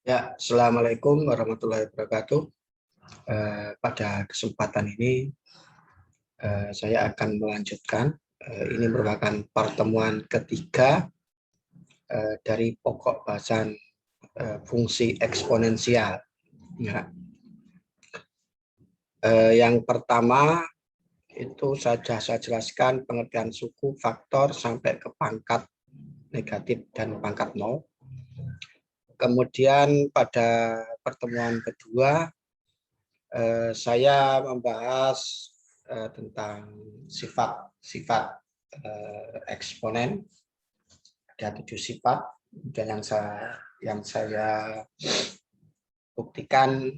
Ya, Assalamualaikum warahmatullahi wabarakatuh. Pada kesempatan ini saya akan melanjutkan. Ini merupakan pertemuan ketiga dari pokok bahasan fungsi eksponensial. Ya. Yang pertama itu saya jelaskan pengertian suku, faktor sampai ke pangkat negatif dan pangkat nol. Kemudian pada pertemuan kedua saya membahas tentang sifat eksponen. Ada 7 sifat dan yang saya buktikan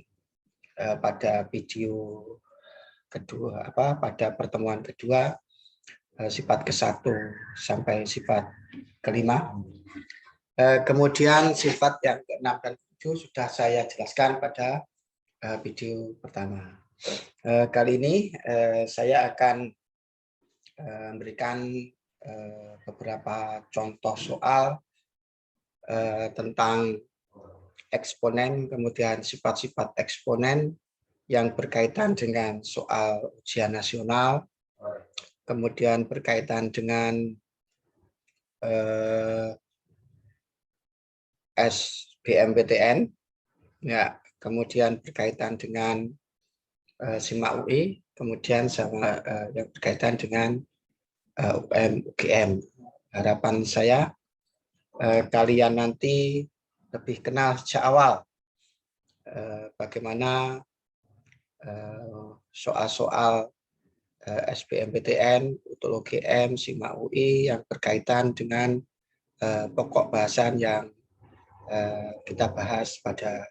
pada video kedua, pada pertemuan kedua, sifat ke-1 sampai sifat ke-5. Kemudian sifat yang ke-6 dan ke-7 sudah saya jelaskan pada video pertama. Kali ini saya akan memberikan beberapa contoh soal tentang eksponen, kemudian sifat-sifat eksponen yang berkaitan dengan soal ujian nasional, kemudian berkaitan dengan SBMPTN, ya, kemudian berkaitan dengan SIMAK UI, kemudian sama yang berkaitan dengan UGM. Harapan saya kalian nanti lebih kenal sejak awal bagaimana soal-soal SBMPTN, UGM, SIMAK UI yang berkaitan dengan pokok bahasan yang kita bahas pada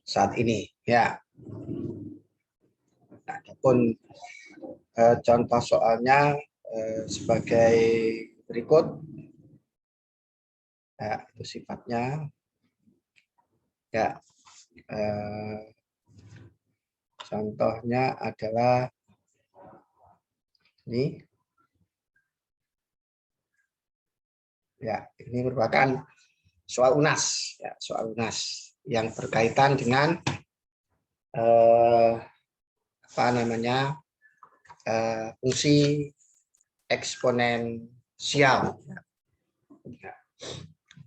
saat ini. Ya. Adapun contoh soalnya sebagai berikut. Ya, itu sifatnya. Ya, contohnya adalah ini. Ya, ini merupakan soal UNAS, ya, soal UNAS yang berkaitan dengan fungsi eksponensial. Ya.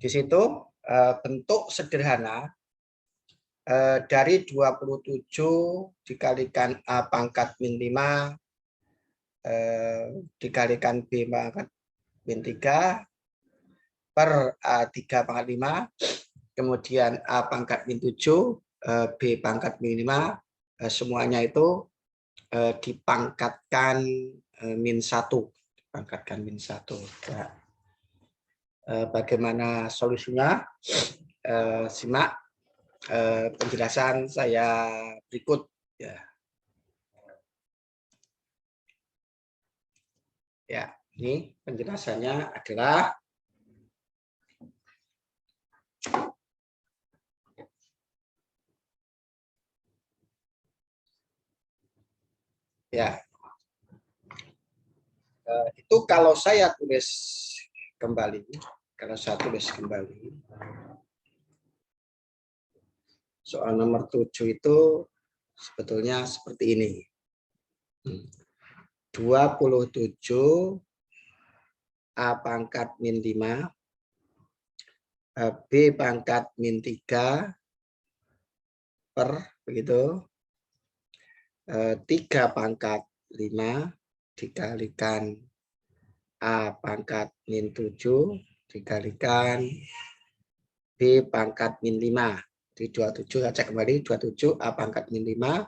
Di situ bentuk sederhana dari 27 dikalikan A pangkat min 5 dikalikan B pangkat min 3 per A3 pangkat 5, kemudian A pangkat min 7, B pangkat min 5, semuanya itu dipangkatkan min 1. Dipangkatkan min 1. Ya. Bagaimana solusinya? Simak penjelasan saya berikut. Ya. Ya, ini penjelasannya adalah ya. Itu kalau saya tulis kembali, soal nomor 7 itu sebetulnya seperti ini. 27 A pangkat min 5 B pangkat min 3 per begitu 3 pangkat 5 dikalikan A pangkat min 7 dikalikan B pangkat min 5. Di 27 saya cek kembali, 27 A pangkat min 5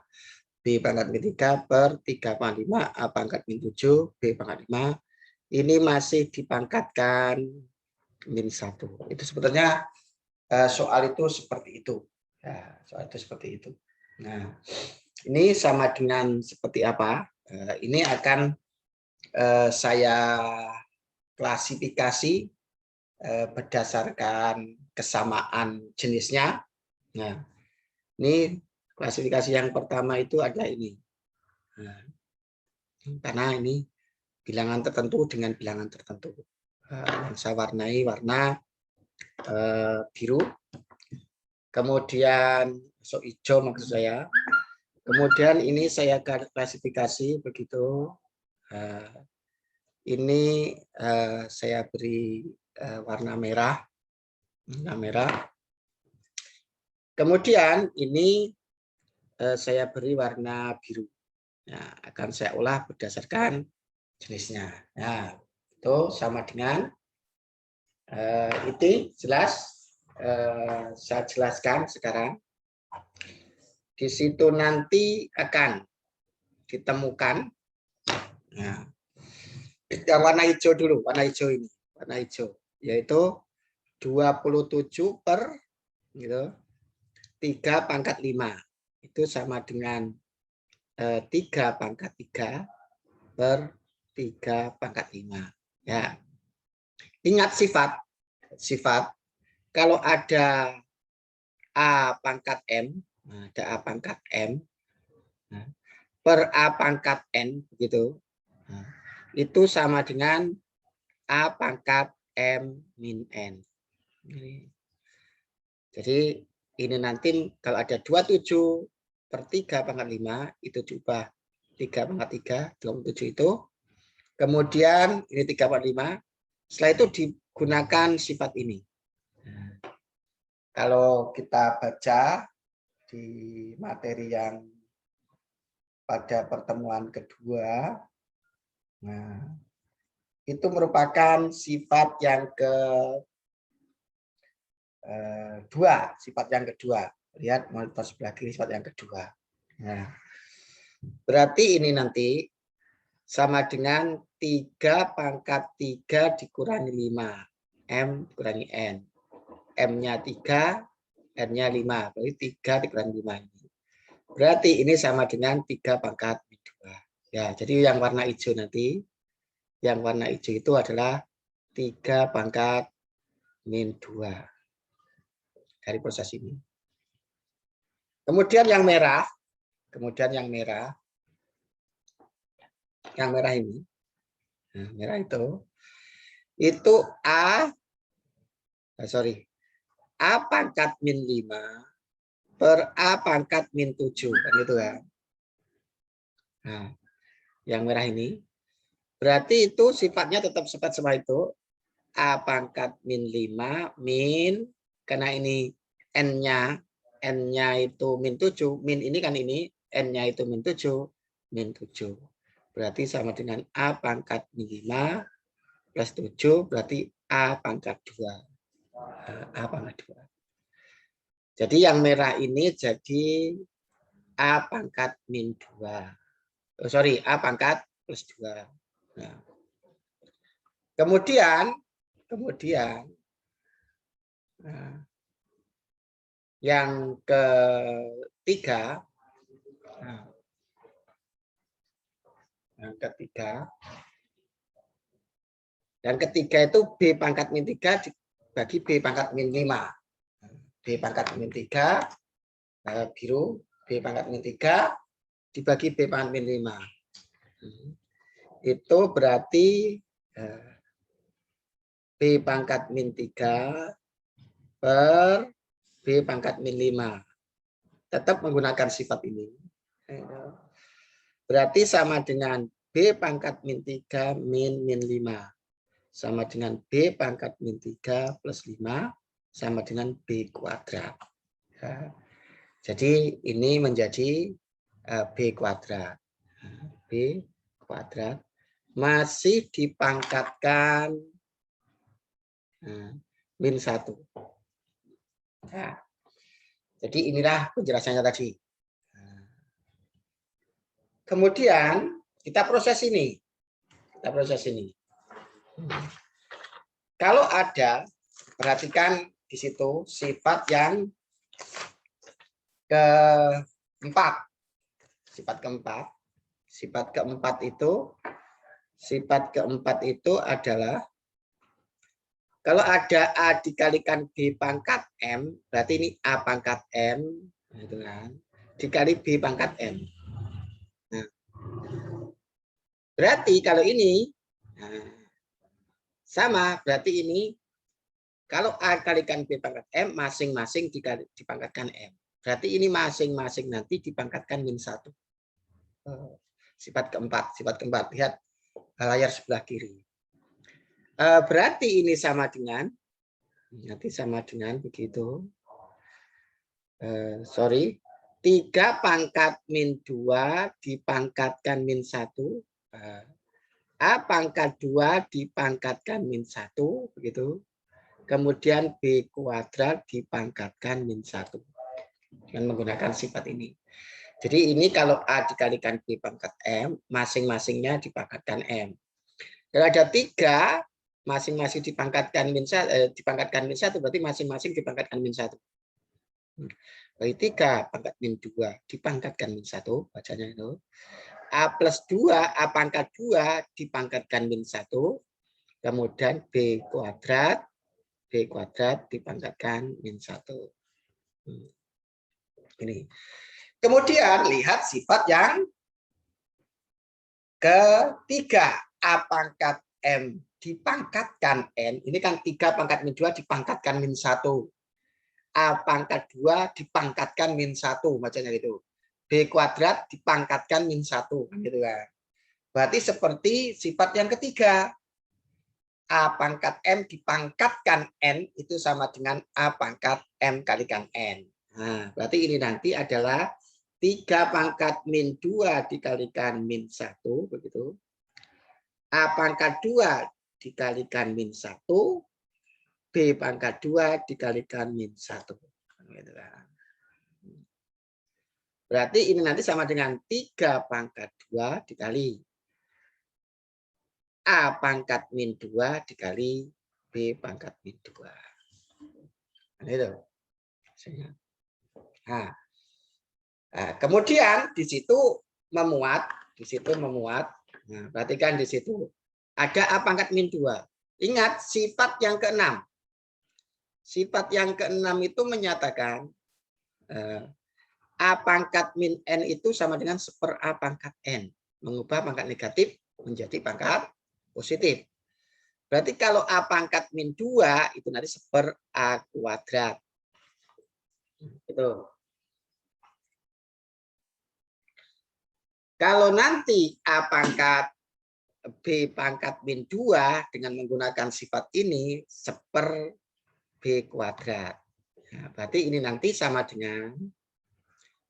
B pangkat min 3 per 3 pangkat 5 A pangkat min 7 B pangkat 5. Ini masih dipangkatkan min 1. Itu sebetulnya soal itu seperti itu. Ya, soal itu seperti itu. Nah, ini sama dengan seperti apa? Ini akan saya klasifikasi berdasarkan kesamaan jenisnya. Nah, ini klasifikasi yang pertama itu ada ini. Nah, karena ini bilangan tertentu dengan bilangan tertentu. Yang saya warnai warna biru. kemudian hijau maksud saya. Kemudian ini saya klasifikasi begitu. Ini saya beri warna merah. Kemudian ini saya beri warna biru. Nah, akan saya olah berdasarkan jenisnya. Nah, itu sama dengan itu jelas. Saya jelaskan sekarang. Di situ nanti akan ditemukan. Nah, yang warna hijau dulu, warna hijau ini, warna hijau, yaitu 27 per gitu, 3 pangkat 5. Itu sama dengan 3 pangkat 3 per 3 pangkat 5. Ya. Ingat sifat. Kalau ada A pangkat M, ada A pangkat M, per A pangkat N, begitu. Itu sama dengan A pangkat M min N. Jadi ini nanti kalau ada 27 per 3 pangkat 5, itu diubah 3 pangkat 3, 27 itu. Kemudian ini 3 pangkat 5. Setelah itu digunakan sifat ini. Kalau kita baca di materi yang pada pertemuan kedua, nah, itu merupakan sifat yang kedua. Sifat yang kedua. Lihat monitor sebelah kiri, sifat yang kedua. Nah, berarti ini nanti sama dengan 3 pangkat 3 dikurangi 5. M dikurangi N. M-nya 3, N-nya 5. Berarti 3 dikurangi 5 ini. Berarti ini sama dengan 3 pangkat 2. Ya, jadi yang warna hijau nanti, yang warna hijau itu adalah 3 pangkat min 2 dari proses ini. Kemudian yang merah, yang merah ini, nah, merah itu A pangkat min 5 per A pangkat min 7. Kan itu kan. Nah, yang merah ini. Berarti itu sifatnya tetap sifat sama itu. A pangkat min 5 min, karena ini N-nya itu min 7. Min ini kan ini, N-nya itu min 7. Min 7. Berarti sama dengan A pangkat min 5 plus 7. Berarti A pangkat 2. A pangkat 2. Jadi yang merah ini jadi A pangkat min 2. A pangkat plus 2. Nah. Kemudian yang ketiga, itu B pangkat min 3 dibagi B pangkat min 5. B pangkat min 3 biru, B pangkat min 3 dibagi B pangkat min 5. Itu berarti B pangkat min 3 per B pangkat min 5. Tetap menggunakan sifat ini. Berarti sama dengan B pangkat min 3 min 5. Sama dengan B pangkat min 3 plus 5 sama dengan B kuadrat. Ya. Jadi ini menjadi B kuadrat. B kuadrat masih dipangkatkan min 1. Nah, jadi inilah penjelasannya tadi. Kemudian kita proses ini. Kalau ada, perhatikan di situ sifat yang keempat. Sifat keempat itu adalah kalau ada A dikalikan B pangkat M, berarti ini A pangkat M, gitu kan, dikali B pangkat M. Nah, berarti kalau ini sama, berarti ini Kalau A kalikan B pangkat M, masing-masing dipangkatkan M. Berarti ini masing-masing nanti dipangkatkan min 1. Sifat keempat. Lihat layar sebelah kiri. Berarti ini sama dengan, nanti sama dengan begitu. Sorry. 3 pangkat min 2 dipangkatkan min 1. A pangkat 2 dipangkatkan min 1. Begitu. Kemudian B kuadrat dipangkatkan min 1. Dengan menggunakan sifat ini. Jadi ini kalau A dikalikan B pangkat M, masing-masingnya dipangkatkan M. Kalau ada 3, masing-masing dipangkatkan min 1, berarti masing-masing dipangkatkan min 1. Bagi 3 pangkat min 2 dipangkatkan min 1, bacanya itu. A plus 2, A pangkat 2 dipangkatkan min 1. Kemudian B kuadrat dipangkatkan min 1. Ini. Kemudian lihat sifat yang ketiga. A pangkat M dipangkatkan N. Ini kan 3 pangkat min 2 dipangkatkan min 1. A pangkat 2 dipangkatkan min 1. Bacanya gitu. B kuadrat dipangkatkan min 1. Gitu kan. Berarti seperti sifat yang ketiga. A pangkat M dipangkatkan N itu sama dengan A pangkat M kalikan N. Nah, berarti ini nanti adalah 3 pangkat min 2 dikalikan min 1. Begitu. A pangkat 2 dikalikan min 1. B pangkat 2 dikalikan min 1. Gitu kan. Berarti ini nanti sama dengan 3 pangkat 2 dikali A pangkat min 2 dikali B pangkat min 2. Nah, itu. Nah, kemudian di situ memuat. Nah, perhatikan di situ. Ada A pangkat min 2. Ingat sifat yang ke-6. Sifat yang ke-6 itu menyatakan A pangkat min N itu sama dengan seper A pangkat N. Mengubah pangkat negatif menjadi pangkat positif. Berarti kalau A pangkat min 2 itu nanti seper A kuadrat. Itu. Kalau nanti A pangkat B pangkat min 2 dengan menggunakan sifat ini seper B kuadrat. Nah, berarti ini nanti sama dengan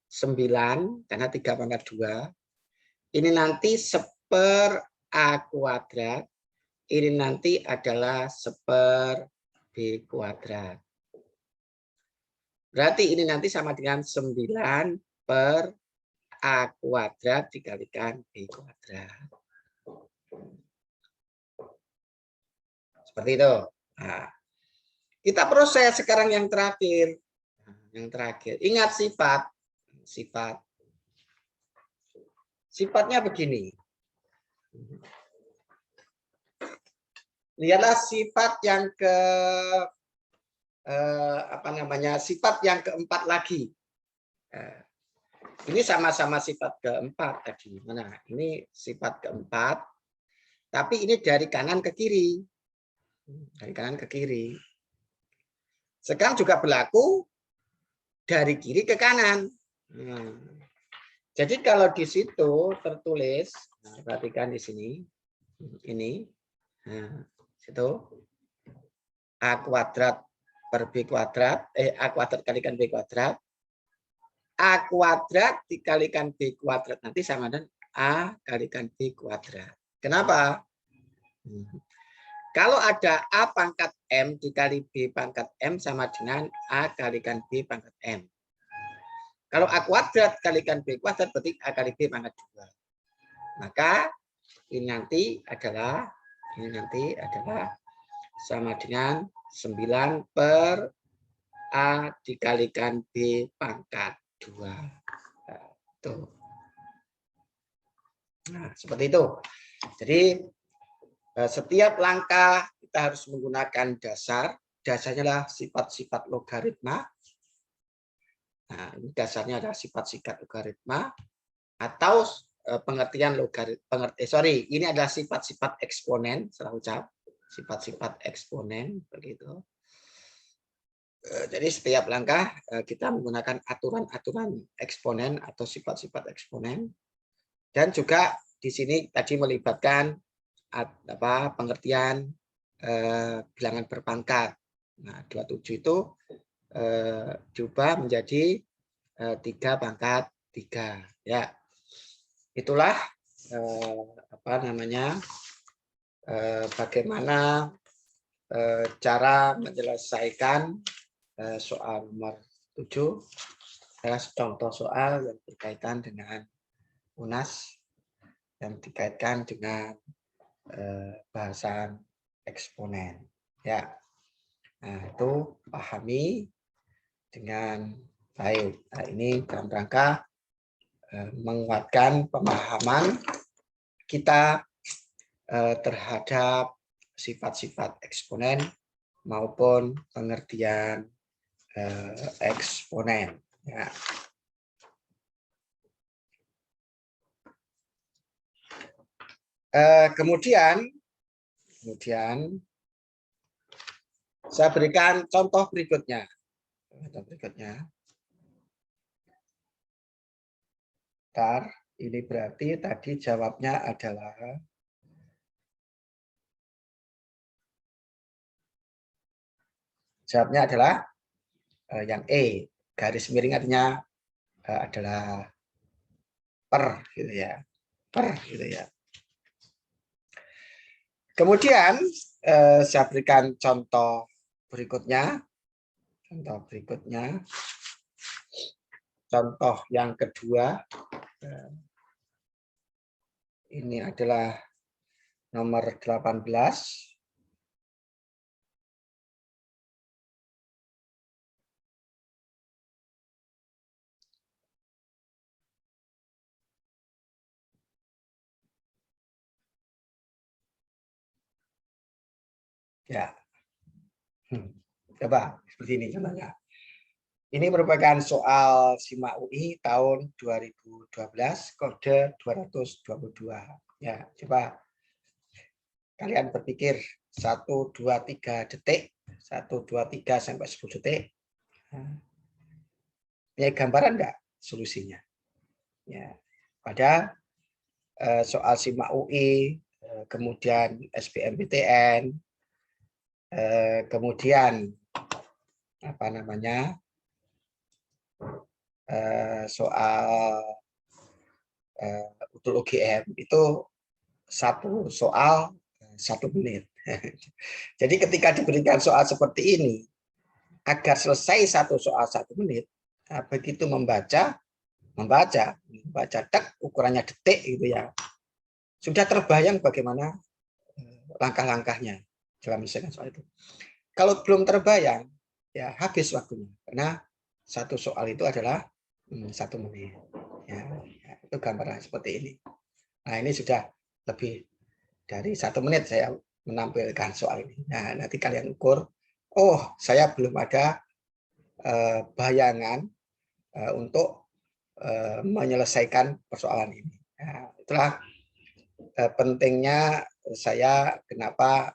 9 karena 3 pangkat 2. Ini nanti seper A kuadrat. Ini nanti adalah seper B kuadrat. Berarti ini nanti sama dengan 9 per A kuadrat dikalikan B kuadrat. Seperti itu. Nah, kita proses sekarang yang terakhir. Ingat sifat. Sifatnya begini. Lihatlah sifat yang sifat yang keempat lagi. Ini sama-sama sifat keempat tadi. Mana? Ini sifat keempat. Tapi ini dari kanan ke kiri. Sekarang juga berlaku dari kiri ke kanan. Jadi kalau di situ tertulis, perhatikan di sini. Ini. Situ. A kuadrat per B kuadrat. A kuadrat kalikan B kuadrat. A kuadrat dikalikan B kuadrat nanti sama dengan A kalikan B kuadrat. Kenapa? Kalau ada A pangkat M dikali B pangkat M sama dengan A kalikan B pangkat M. Kalau A kuadrat kalikan B kuadrat berarti A kali B pangkat 2. Maka ini nanti adalah sama dengan 9 per A dikalikan B pangkat 2. Tuh. Nah, seperti itu. Jadi setiap langkah kita harus menggunakan dasar. Dasarnya adalah sifat-sifat logaritma. Nah, ini dasarnya adalah sifat-sifat logaritma atau pengertian logaritma. Ini adalah sifat-sifat eksponen, salah ucap. Sifat-sifat eksponen begitu. Jadi setiap langkah kita menggunakan aturan-aturan eksponen atau sifat-sifat eksponen, dan juga di sini tadi melibatkan pengertian bilangan berpangkat. Nah, 27 itu diubah menjadi 3 pangkat 3. Ya, itulah bagaimana cara menyelesaikan soal nomor 7 adalah contoh soal yang berkaitan dengan UNAS yang dikaitkan dengan bahasan eksponen. Ya, nah itu pahami dengan baik. Nah, ini dalam rangka menguatkan pemahaman kita terhadap sifat-sifat eksponen maupun pengertian eksponen. Ya. Kemudian saya berikan contoh berikutnya. Ini berarti tadi jawabnya adalah yang E. Garis miring artinya adalah per, gitu ya. Per, gitu ya. Kemudian saya berikan contoh berikutnya. Contoh yang kedua. Ini adalah nomor 18. Ya. Coba seperti ini contohnya. Ini merupakan soal SIMA UI tahun 2012 kode 222. Ya, coba kalian berpikir 1 2 3 detik, 1 2 3 sampai 10 detik. Punya gambaran enggak solusinya? Ya. Pada soal SIMA UI, kemudian SBMPTN, kemudian soal UTUL UGM itu satu soal 1 menit. Jadi ketika diberikan soal seperti ini, agar selesai satu soal 1 menit, begitu membaca tek ukurannya detik gitu ya, sudah terbayang bagaimana langkah-langkahnya dalam menyelesaikan soal itu. Kalau belum terbayang, ya habis waktunya, karena satu soal itu adalah 1 menit. Ya, itu gambaran seperti ini. Nah, ini sudah lebih dari 1 menit saya menampilkan soal ini. Nah, nanti kalian ukur, oh saya belum ada bayangan untuk menyelesaikan persoalan ini. Nah, itulah pentingnya kenapa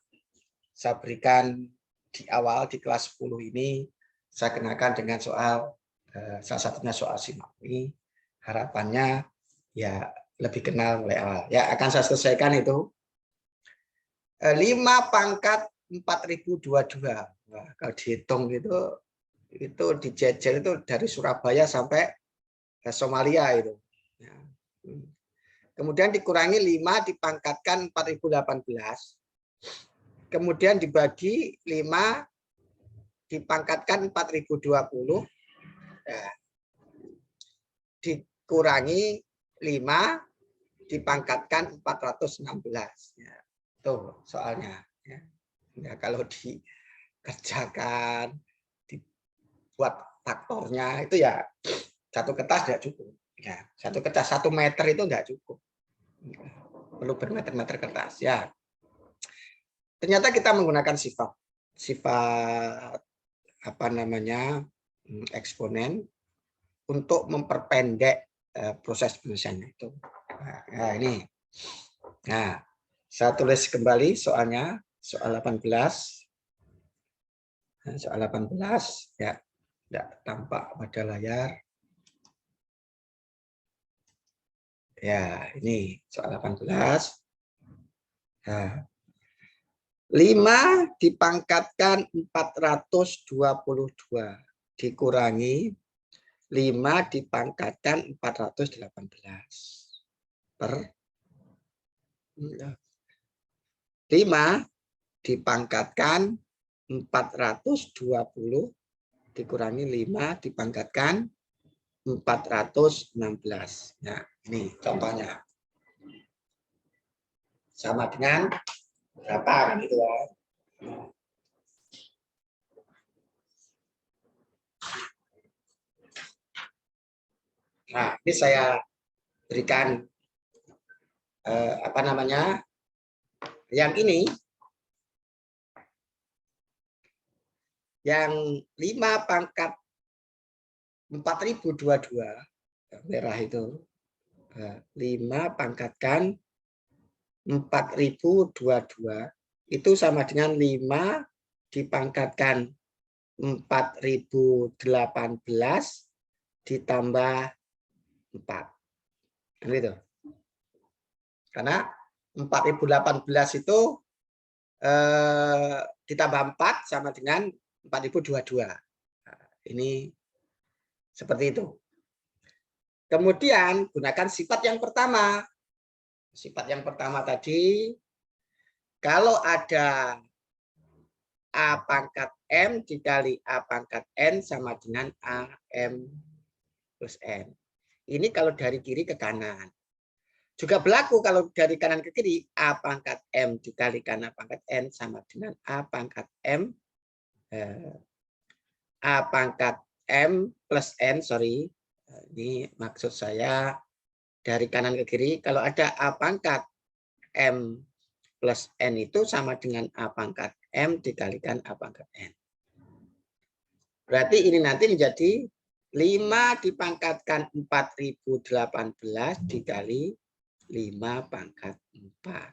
saya berikan di awal di kelas 10 ini, saya kenakan dengan soal, salah satunya soal SIMA UI. Harapannya ya lebih kenal mulai awal. Ya, akan saya selesaikan itu. 5 pangkat 4022. Nah, kalau dihitung itu dijejer itu dari Surabaya sampai Somalia itu. Ya. Kemudian dikurangi 5 dipangkatkan 4018. Kemudian dibagi 5 dipangkatkan 4020. Ya. Dikurangi 5 dipangkatkan 416. Ya. Tuh soalnya. Ya. Ya, kalau dikerjakan, dibuat faktornya itu ya satu kertas tidak cukup. Ya, satu kertas 1 meter itu tidak cukup. Perlu bermeter-meter kertas. Ya. Ternyata kita menggunakan sifat eksponen untuk memperpendek proses penyelesaian itu. Nah, ini. Nah, saya tulis kembali soalnya, soal 18. Soal 18 ya, tidak tampak pada layar. Ya, ini soal 18. Nah, 5 dipangkatkan 422 dikurangi 5 dipangkatkan 418 per 5 dipangkatkan 420 dikurangi 5 dipangkatkan 416. Nah, ini contohnya. Sama dengan berapa kan itu ya? Nah, ini saya berikan apa namanya? Yang ini yang 5 pangkat 4022 merah itu 5 pangkatkan 4022 itu sama dengan 5 dipangkatkan 4018 ditambah 4. Gitu. Karena 4018 itu ditambah 4 sama dengan 4022. Nah, ini seperti itu. Kemudian gunakan sifat yang pertama. Sifat yang pertama tadi, kalau ada A pangkat M dikali A pangkat N sama dengan AM plus N. Ini kalau dari kiri ke kanan. Juga berlaku kalau dari kanan ke kiri, A pangkat M dikalikan A pangkat N sama dengan A pangkat M, A pangkat M plus N, sorry. Ini maksud saya dari kanan ke kiri, kalau ada A pangkat M plus N itu sama dengan A pangkat M dikalikan A pangkat N. Berarti ini nanti menjadi 5 dipangkatkan 4018 dikali 5 pangkat 4.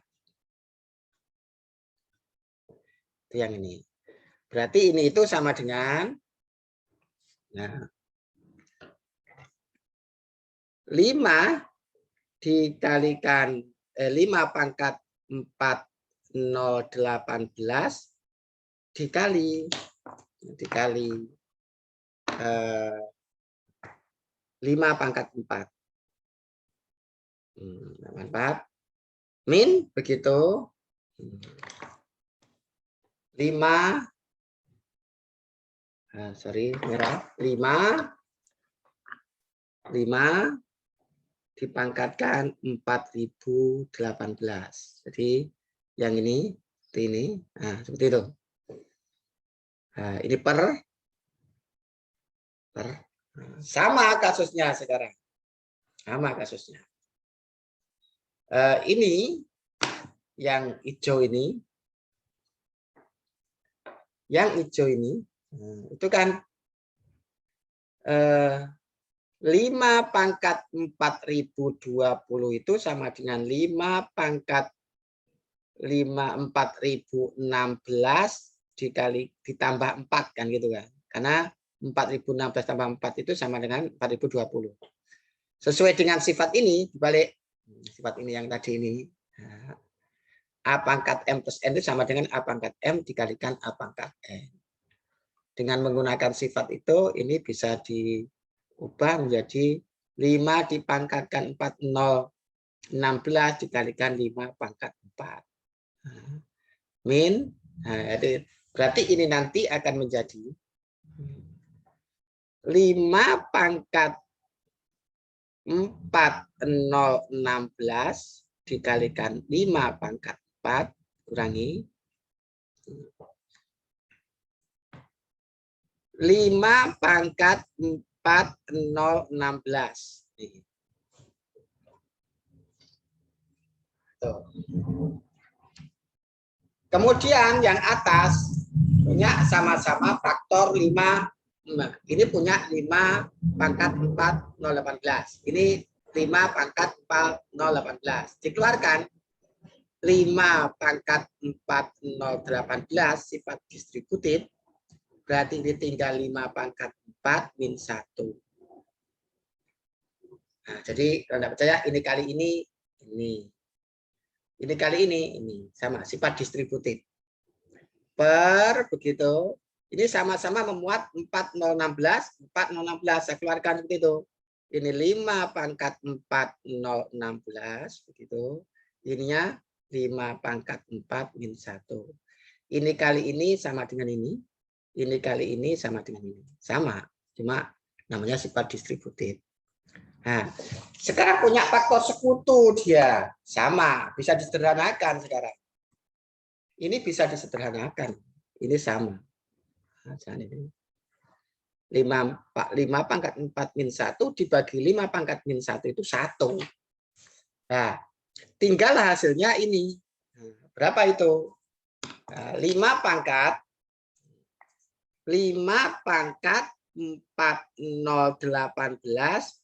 Itu yang ini. Berarti ini itu sama dengan 5 dikalikan 5 pangkat 4018 dikali 5 pangkat 4. 4 min begitu 5 merah 5 dipangkatkan 4018. Jadi yang ini nah seperti itu. Nah, ini per sama kasusnya sekarang. Sama kasusnya. Ini yang hijau ini. Yang hijau ini itu kan 5 pangkat 4020 itu sama dengan 5 pangkat 4016 dikali ditambah 4 kan gitu kan. Karena 4016 tambah 4 itu sama dengan 4020. Sesuai dengan sifat ini dibalik sifat ini yang tadi ini. A pangkat M plus N itu sama dengan A pangkat M dikalikan A pangkat N. Dengan menggunakan sifat itu, ini bisa diubah menjadi 5 dipangkatkan 4016 dikalikan 5 pangkat 4. Min, nah, berarti ini nanti akan menjadi 5 pangkat 4016 dikalikan 5 pangkat 4 kurangi 5 pangkat 4016. Tuh. Kemudian yang atas punya sama-sama faktor 5. Ini punya 5 pangkat 4018. Ini 5 pangkat 4018. Dikeluarkan 5 pangkat 4018 sifat distributif Berarti ini tinggal 5 pangkat 4 min 1. Nah, jadi kalau tidak percaya ini kali ini kali ini sama sifat distributif. Per begitu. Ini sama-sama memuat 4016, 4016 saya keluarkan seperti itu. Ini 5 pangkat 4016 begitu. Ininya 5 pangkat 4 min 1. Ini kali ini sama dengan ini. Ini kali ini sama dengan ini. Sama, cuma namanya sifat distributif. Nah, sekarang punya faktor sekutu dia. Sama, bisa disederhanakan sekarang. Ini bisa disederhanakan. Ini sama. Nah, 5 pangkat 4 min 1 dibagi 5 pangkat min 1 itu 1. Nah, tinggal hasilnya ini. Berapa itu? Nah, 5 pangkat 4018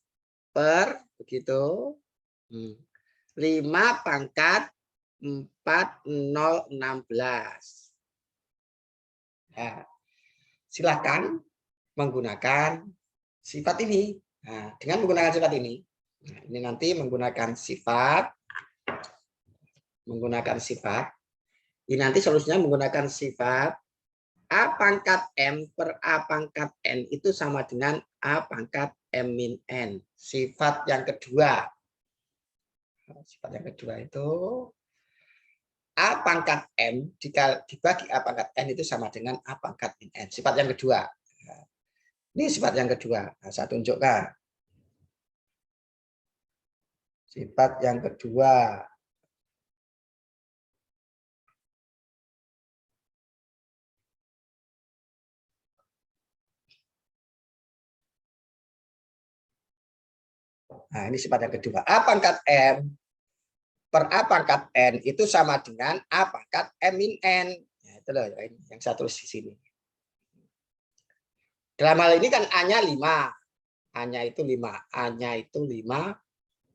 per begitu 5 pangkat 4016. Nah, silakan menggunakan sifat ini. Nah, dengan menggunakan sifat ini, nah, ini nanti menggunakan sifat, ini nanti solusinya menggunakan sifat A pangkat M per A pangkat N itu sama dengan A pangkat M min N. Sifat yang kedua. Sifat yang kedua itu A pangkat M dibagi A pangkat N itu sama dengan A pangkat min N. Sifat yang kedua. Ini sifat yang kedua. Nah, saya tunjukkan. Sifat yang kedua. Nah, ini sifat yang kedua. A pangkat M per A pangkat N itu sama dengan A pangkat M min N. Nah, itu loh yang saya tulis di sini. Dalam hal ini kan A-nya 5. A-nya itu 5. A-nya itu 5.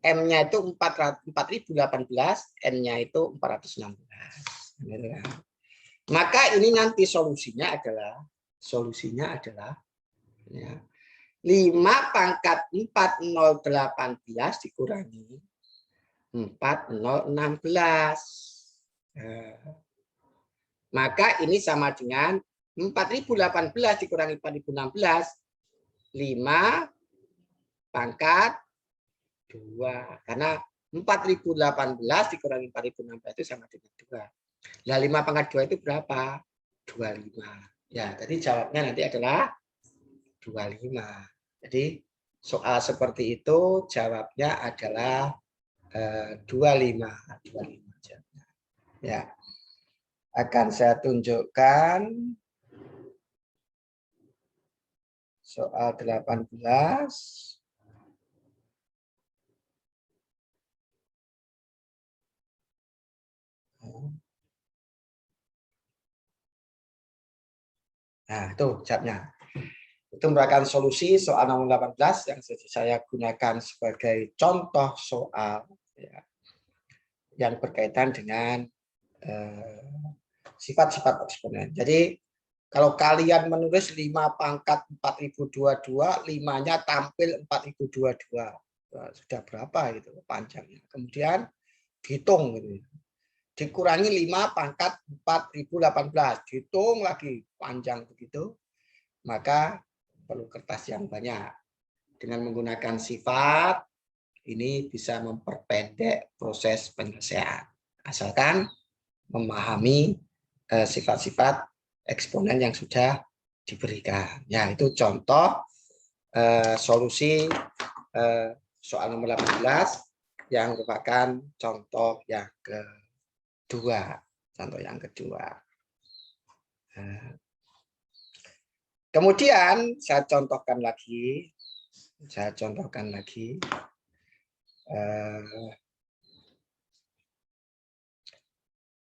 M-nya itu 4018. N-nya itu 416. Maka ini nanti solusinya adalah ya, 5 pangkat 4018 dikurangi 4016. Maka ini sama dengan 4018 dikurangi 4016, 5 pangkat 2. Karena 4018 dikurangi 4016 itu sama dengan 2. Nah, 5 pangkat 2 itu berapa? 25. Ya, jadi jawabnya nanti adalah 25. Jadi soal seperti itu jawabnya adalah 25. Ya. Akan saya tunjukkan soal 18. Nah, itu jawabnya. Itu merupakan solusi soal nomor 18 yang saya gunakan sebagai contoh soal ya, yang berkaitan dengan sifat-sifat eksponen. Jadi kalau kalian menulis 5 pangkat 4022, 5-nya tampil 4022. Sudah berapa itu panjangnya. Kemudian dihitung gitu. Dikurangi 5 pangkat 4018, dihitung lagi panjang begitu. Maka perlu kertas yang banyak. Dengan menggunakan sifat ini bisa memperpendek proses penyelesaian. Asalkan memahami sifat-sifat eksponen yang sudah diberikan. Ya, itu contoh solusi soal nomor 18 yang merupakan contoh yang kedua. Kemudian saya contohkan lagi.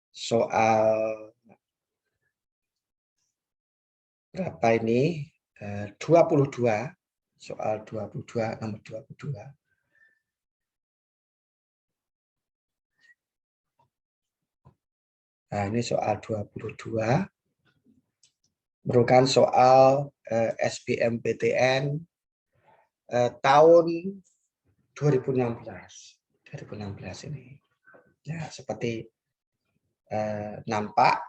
Soal berapa ini? 22. Soal 22, nomor 22. Nah, ini soal 22. merupakan soal SBMPTN tahun 2016 ini. Ya, seperti nampak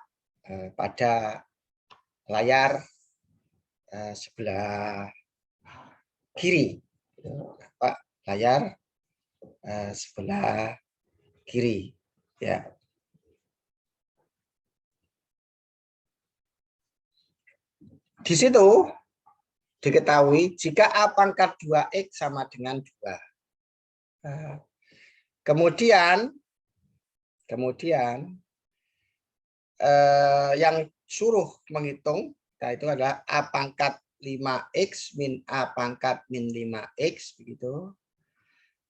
pada layar sebelah kiri, nampak layar sebelah kiri, ya. Di situ diketahui jika A pangkat 2X sama dengan 2. Kemudian yang suruh menghitung, nah itu adalah A pangkat 5X min A pangkat min 5X, begitu,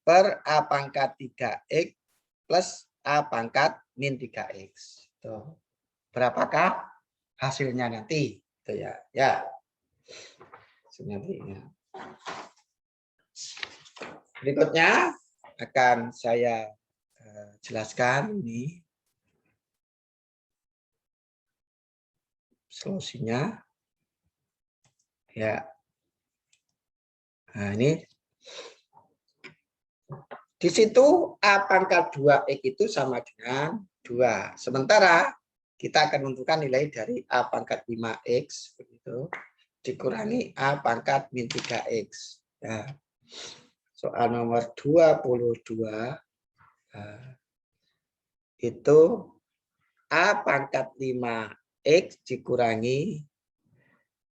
per A pangkat 3X plus A pangkat min 3X. Tuh. Berapakah hasilnya nanti? Itu ya. Ya. Nanti, ya. Berikutnya akan saya jelaskan ini solusinya. Ya. Nah, ini di situ A pangkat 2X itu sama dengan 2. Sementara kita akan menentukan nilai dari A pangkat 5X begitu dikurangi A pangkat min 3X. Ya. Soal nomor 22 itu A pangkat 5X dikurangi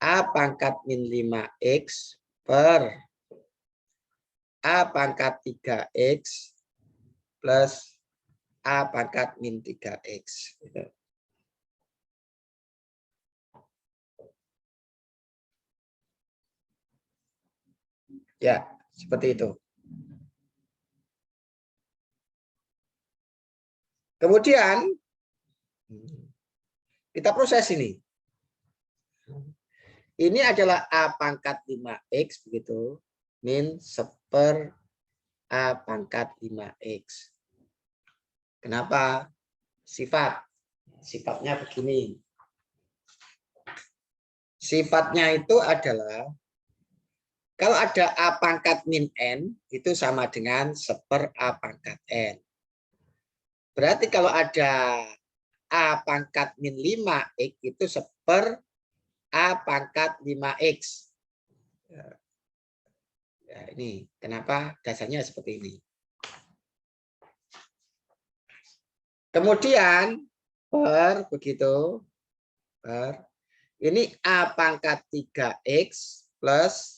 A pangkat min 5X per A pangkat 3X plus A pangkat min 3X. Ya, seperti itu. Kemudian kita proses ini. Ini adalah A pangkat 5X begitu min seper A pangkat 5X. Kenapa? Sifatnya begini. Sifatnya itu adalah kalau ada A pangkat min N itu sama dengan seper A pangkat N. Berarti kalau ada A pangkat min 5X itu seper A pangkat 5X. Ya, ini kenapa dasarnya seperti ini. Kemudian begitu ini A pangkat 3X plus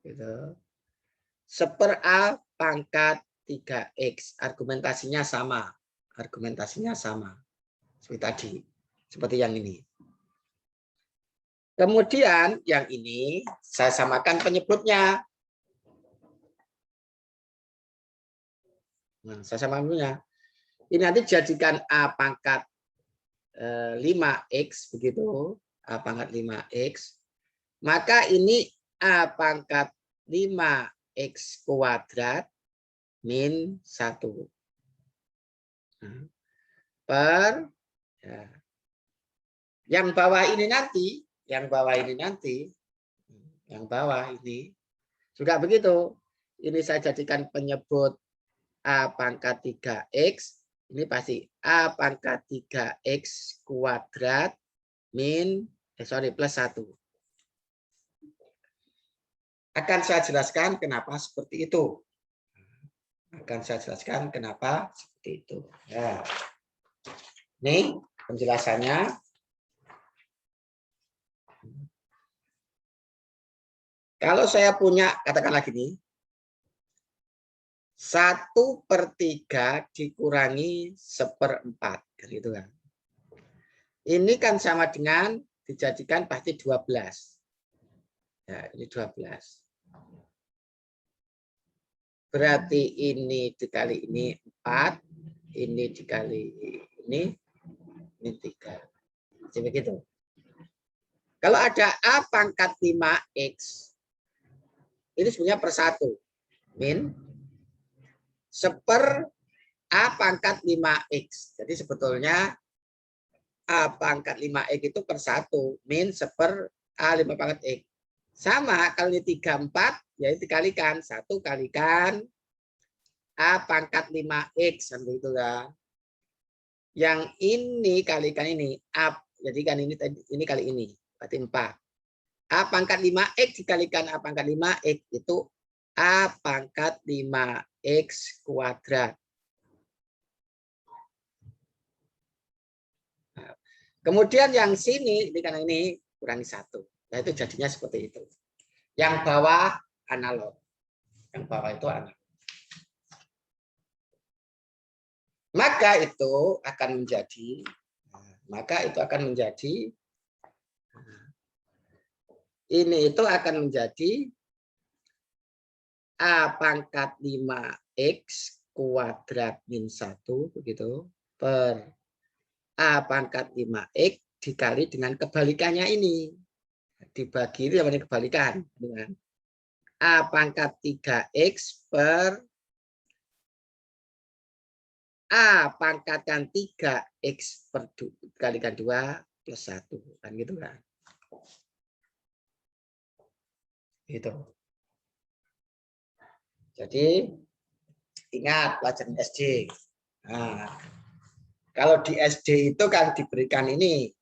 gitu, seper A pangkat 3X. Argumentasinya sama. Seperti tadi. Seperti yang ini. Kemudian yang ini saya samakan penyebutnya. Nah, saya samakan penyebutnya. Ini nanti jadikan A pangkat 5X begitu, A pangkat 5X. Maka ini A pangkat 5X kuadrat min 1. Per ya. Yang bawah ini nanti juga begitu. Ini saya jadikan penyebut A pangkat 3X. Ini pasti A pangkat 3X kuadrat min plus 1. Akan saya jelaskan kenapa seperti itu. Ya. Ini penjelasannya. Kalau saya punya, katakanlah gini, 1/3 dikurangi 1/4, gitu kan. Ini kan sama dengan dijadikan pasti 12. Ya, ini 12. Berarti ini dikali ini 4, ini dikali ini 3. Jadi begitu. Kalau ada A pangkat 5X, ini sebenarnya per 1. Min seper A pangkat 5X. Jadi sebetulnya A pangkat 5X itu per 1. Min 1 A 5 pangkat X. Sama, kalau ini 34, ya dikalikan. 1 kalikan A pangkat 5X. Sampai itu ya. Yang ini kalikan ini. A, jadi kan ini kali ini. Berarti 4. A pangkat 5X dikalikan A pangkat 5X itu A pangkat 5X kuadrat. Kemudian yang sini, ini karena ini kurangi 1. Nah, itu jadinya seperti itu. Yang bawah analog. Yang bawah itu analog. Maka itu akan menjadi, ini itu akan menjadi A pangkat 5X kuadrat min 1 begitu per A pangkat 5X dikali dengan kebalikannya ini. Dibagi itu namanya kebalikan. Dengan A pangkat 3X per A pangkatkan 3X per dikalikan 2 plus 1. Kan gitu kan. Gitu. Jadi ingat pelajaran SD. Nah, kalau di SD itu kan diberikan ini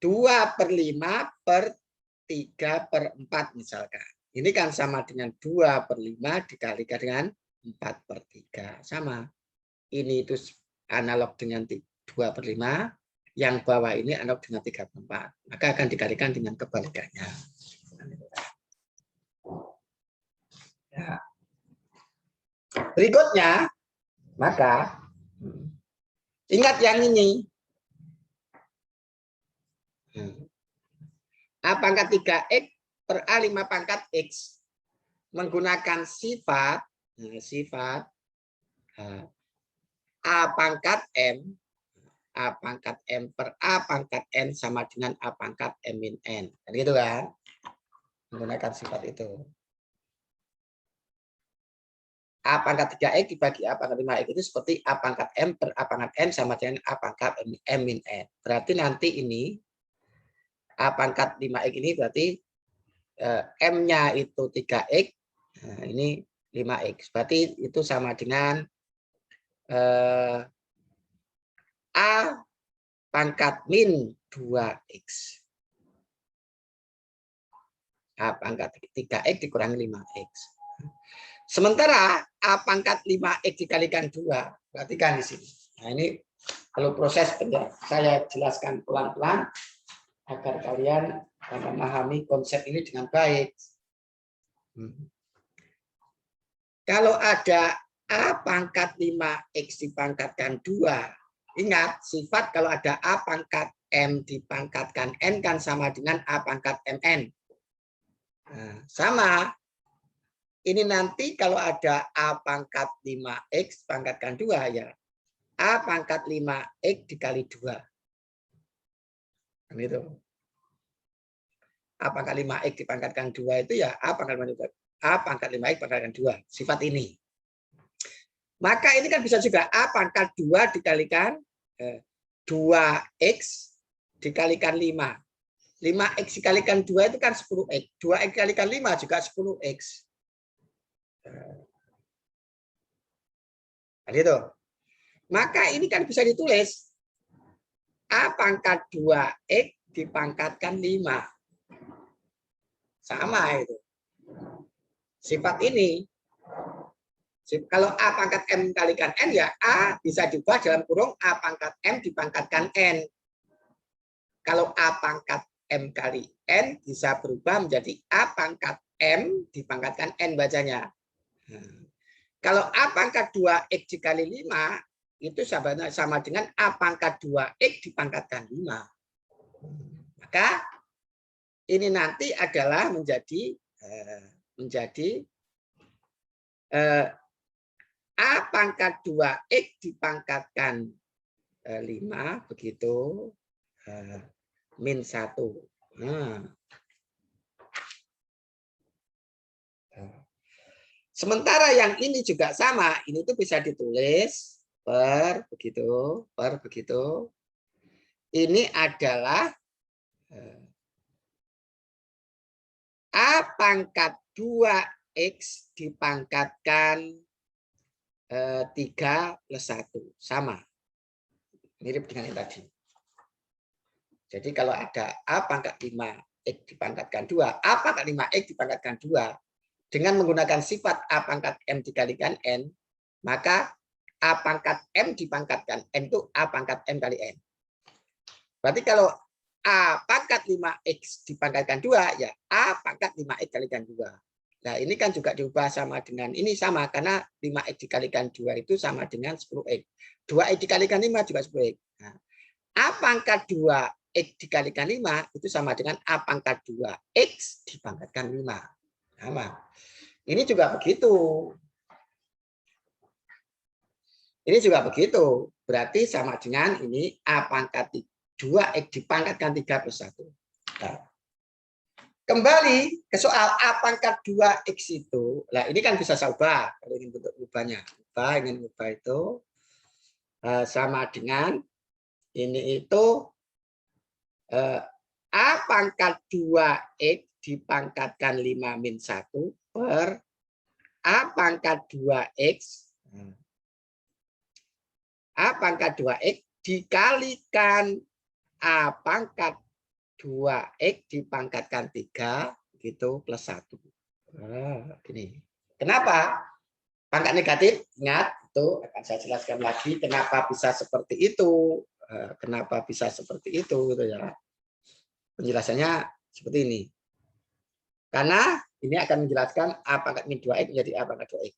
2/5 per 3/4 misalkan. Ini kan sama dengan 2/5 dikalikan dengan 4/3. Sama. Ini itu analog dengan 2/5. Yang bawah ini analog dengan 3/4. Maka akan dikalikan dengan kebalikannya. Ya. Berikutnya, maka ingat yang ini. A pangkat 3X per A 5 pangkat X. Menggunakan sifat A pangkat M. A pangkat M per A pangkat N sama dengan A pangkat M min N. Kan gitu kan? Menggunakan sifat itu. A pangkat 3X dibagi A pangkat 5X itu seperti A pangkat M per A pangkat N sama dengan A pangkat M min N. Berarti nanti ini A pangkat 5X ini berarti M-nya itu 3X. Nah, ini 5X. Berarti itu sama dengan A pangkat min 2X. A pangkat 3X dikurangi 5X. Sementara A pangkat 5X dikalikan 2. Perhatikan di sini. Nah ini kalau proses saya jelaskan pelan-pelan agar kalian memahami konsep ini dengan baik. Kalau ada A pangkat 5X dipangkatkan 2. Ingat, sifat kalau ada A pangkat M dipangkatkan N kan sama dengan A pangkat MN. Nah, sama. Ini nanti kalau ada A pangkat 5X pangkatkan 2 ya. A pangkat 5X dikali 2. Kan itu. A pangkat 5X dipangkatkan 2 itu ya A pangkat 5X pangkatkan 2. Sifat ini. Maka ini kan bisa juga A pangkat 2 dikalikan 2X dikalikan 5. 5X dikalikan 2 itu kan 10X. 2X dikalikan 5 juga 10X. Nah, itu. Maka ini kan bisa ditulis A pangkat 2X dipangkatkan 5. Sama itu. Sifat ini. Kalau A pangkat M kalikan N ya A bisa diubah dalam kurung A pangkat M dipangkatkan N. Kalau A pangkat M kali N bisa berubah menjadi A pangkat M dipangkatkan N bacanya. Kalau A pangkat 2X dikali 5, itu sama dengan A pangkat 2X dipangkatkan 5. Maka ini nanti adalah menjadi A pangkat 2X dipangkatkan 5, begitu, min 1. Nah. Sementara yang ini juga sama, ini tuh bisa ditulis per begitu. Ini adalah A pangkat 2X dipangkatkan 3 plus 1. Sama. Mirip dengan yang tadi. Jadi kalau ada A pangkat 5X dipangkatkan 2, A pangkat 5X dipangkatkan 2, dengan menggunakan sifat A pangkat M dikalikan N, maka A pangkat M dipangkatkan N itu A pangkat M kali N. Berarti kalau A pangkat 5X dipangkatkan 2, ya A pangkat 5X kalikan 2. Nah, ini kan juga diubah sama dengan ini sama, karena 5X dikalikan 2 itu sama dengan 10X. 2X dikalikan 5 juga 10X. Nah, A pangkat 2X dikalikan 5 itu sama dengan A pangkat 2X dipangkatkan 5. Sama. Ini juga begitu. Ini juga begitu. Berarti sama dengan ini A pangkat 2X dipangkatkan 3 plus 1. Nah, kembali ke soal A pangkat 2X itu. Nah, ini kan bisa saya ubah. Kalau ingin bentuk ubahnya. Ingin ubah itu sama dengan ini itu A pangkat 2X dipangkatkan 5 min 1 per A pangkat 2X dikalikan A pangkat 2X dipangkatkan 3 gitu plus 1. Gini. Kenapa? Pangkat negatif, ingat, itu akan saya jelaskan lagi kenapa bisa seperti itu. Kenapa bisa seperti itu gitu ya. Penjelasannya seperti ini. Karena ini akan menjelaskan A pangkat min 2X menjadi A pangkat 2X.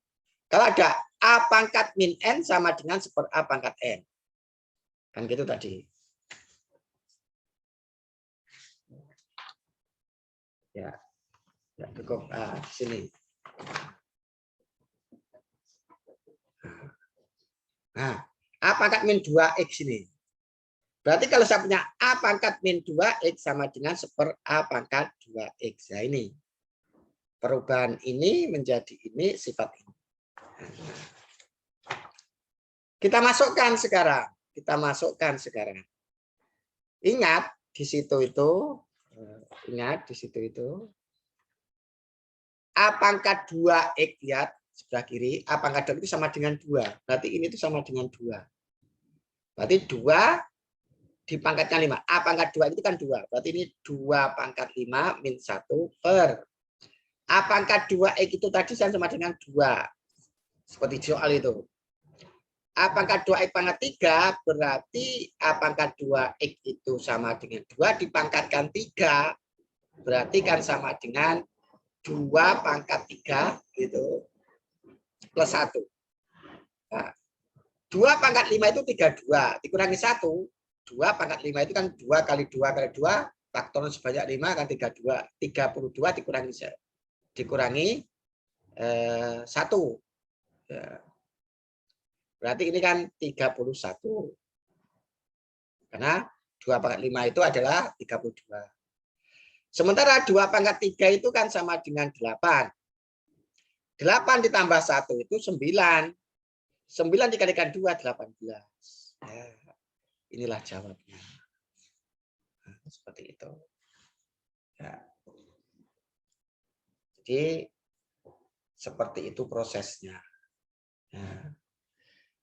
Kalau ada A pangkat min N sama dengan seper A pangkat N. Kan gitu tadi. Ya, cukup di sini. Nah, A pangkat min 2X ini. Berarti kalau saya punya A pangkat min 2X sama dengan seper A pangkat 2X. Nah, ini. Perubahan ini menjadi ini sifat ini. Kita masukkan sekarang. Ingat di situ itu A pangkat 2X, lihat sebelah kiri, A pangkat 2 itu sama dengan 2. Berarti ini itu sama dengan 2. Berarti 2 dipangkatkan 5. A pangkat 2 itu kan 2. Berarti ini 2 pangkat 5 min 1 per A pangkat 2X itu tadi sama dengan 2. Seperti soal itu. A pangkat 2X pangkat 3 berarti A pangkat 2X itu sama dengan 2 dipangkatkan 3. Berarti kan sama dengan 2 pangkat 3 gitu plus 1. Nah, 2 pangkat 5 itu 32 dikurangi 1. 2 pangkat 5 itu kan 2 kali 2 kali 2 faktor sebanyak 5 kan 32. 32 dikurangi 1. Ya. Berarti ini kan 31. Karena 2 pangkat 5 itu adalah 32. Sementara 2 pangkat 3 itu kan sama dengan 8. 8 ditambah 1 itu 9. 9 dikalikan 2, 18. Ya, inilah jawabnya. Nah, seperti itu. Ya. Jadi, seperti itu prosesnya. Ya.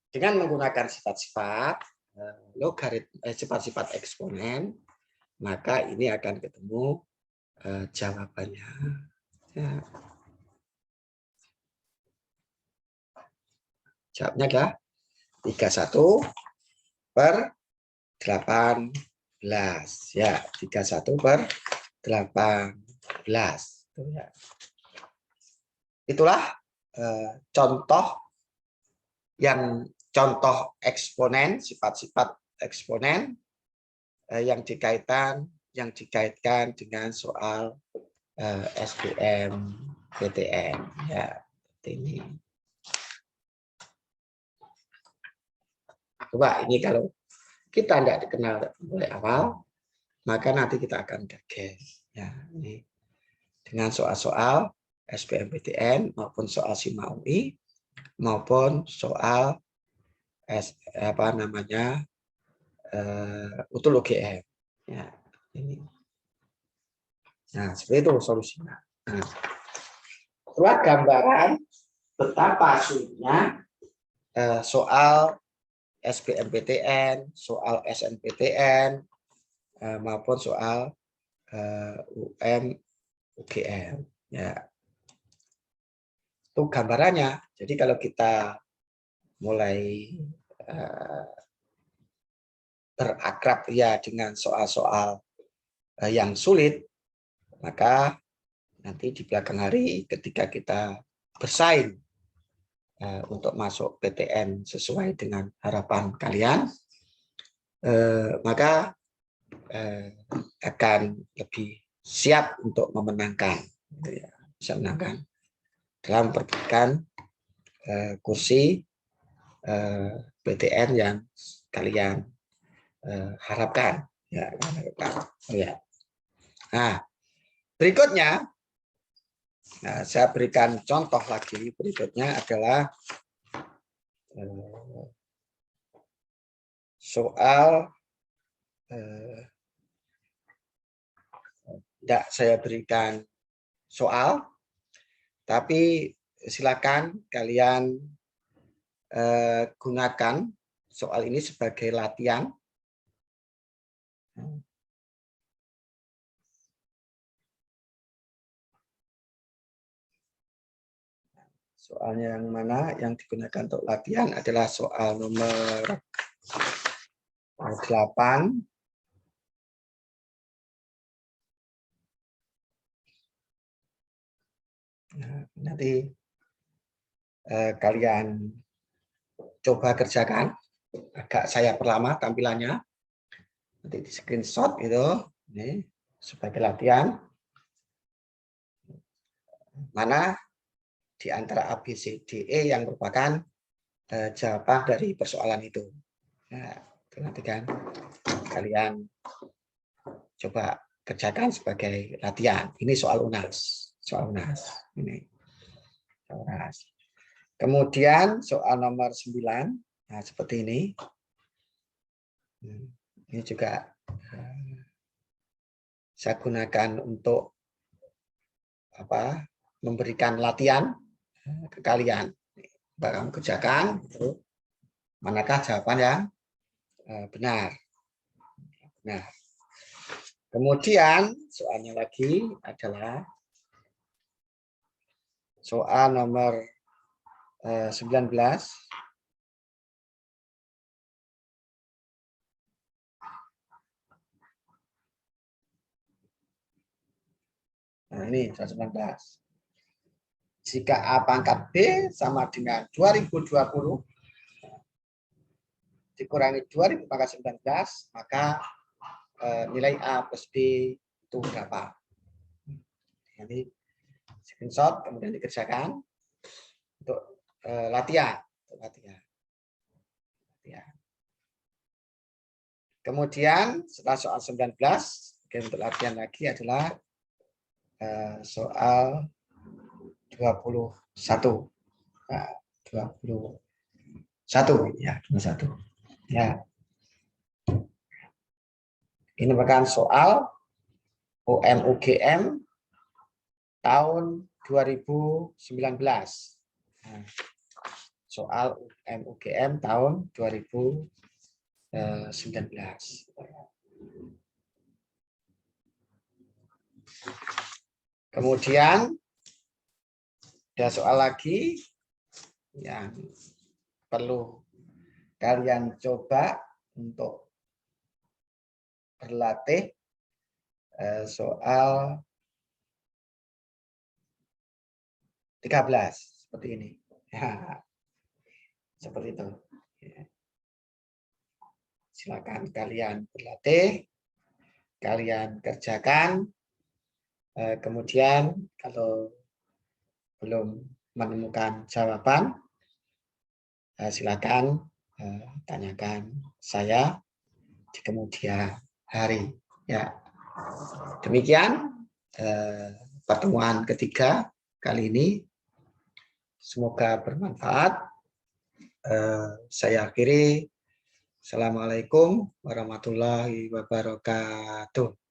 Dengan menggunakan sifat-sifat logaritma, sifat-sifat eksponen, maka ini akan ketemu jawabannya. Ya. Jawabnya adalah 31 per 18. Ya, 31 per 18. Itulah contoh eksponen, sifat-sifat eksponen yang dikaitkan dengan soal SBMPTN. Ya, ini. Coba ini kalau kita tidak dikenal mulai awal, maka nanti kita akan gagal. Ya, ini dengan soal-soal SBMPTN maupun soal SIMA UI maupun soal utul UGM. Ya, ini. Nah, seperti itu solusinya. Nah, buat gambaran betapa sulitnya soal SBMPTN, soal SNPTN maupun soal UGM. Ya, itu gambarannya. Jadi kalau kita mulai berakrab ya dengan soal-soal yang sulit, maka nanti di belakang hari ketika kita bersaing untuk masuk PTN sesuai dengan harapan kalian, maka akan lebih siap untuk memenangkan, bisa menangkan dalam perbaikan kursi PTN yang kalian harapkan. Ya, ya. Nah, berikutnya, saya berikan contoh lagi. Berikutnya adalah soal tidak saya berikan soal, tapi silakan kalian gunakan soal ini sebagai latihan. Soalnya yang mana yang digunakan untuk latihan adalah soal nomor 8. Nah, nanti kalian coba kerjakan. Agak saya perlama tampilannya. Nanti di screenshot itu, ini sebagai latihan. Mana di antara A, B, C, D, E yang merupakan jawaban dari persoalan itu. Nah, itu nanti kan kalian coba kerjakan sebagai latihan. Ini soal UNAS. Soal UNAS. Ini. Soal UNAS. Kemudian soal nomor 9. Nah, seperti ini. Ini juga saya gunakan untuk memberikan latihan ke kalian. Kamu kerjakan, manakah jawaban yang benar. Nah, kemudian soalnya lagi adalah soal nomor 19. Nah, ini 19. Jika A pangkat B sama dengan 2020 dikurangi 2000 pangkat 19, maka nilai A plus B itu berapa? Jadi screenshot kemudian dikerjakan untuk latihan. Kemudian setelah soal 19, untuk latihan lagi adalah soal 21. Nah, 21 ya, 21. Ya. Ini merupakan soal UM-UGM tahun 2019. Nah, soal UM-UGM tahun 2019. Kemudian ada soal lagi yang perlu kalian coba untuk berlatih, soal 13 seperti ini. Ya, seperti itu. Silakan kalian berlatih, kalian kerjakan. Kemudian kalau belum menemukan jawaban, silakan tanyakan saya di kemudian hari. Ya, demikian pertemuan ketiga kali ini. Semoga bermanfaat. Saya akhiri. Assalamualaikum warahmatullahi wabarakatuh.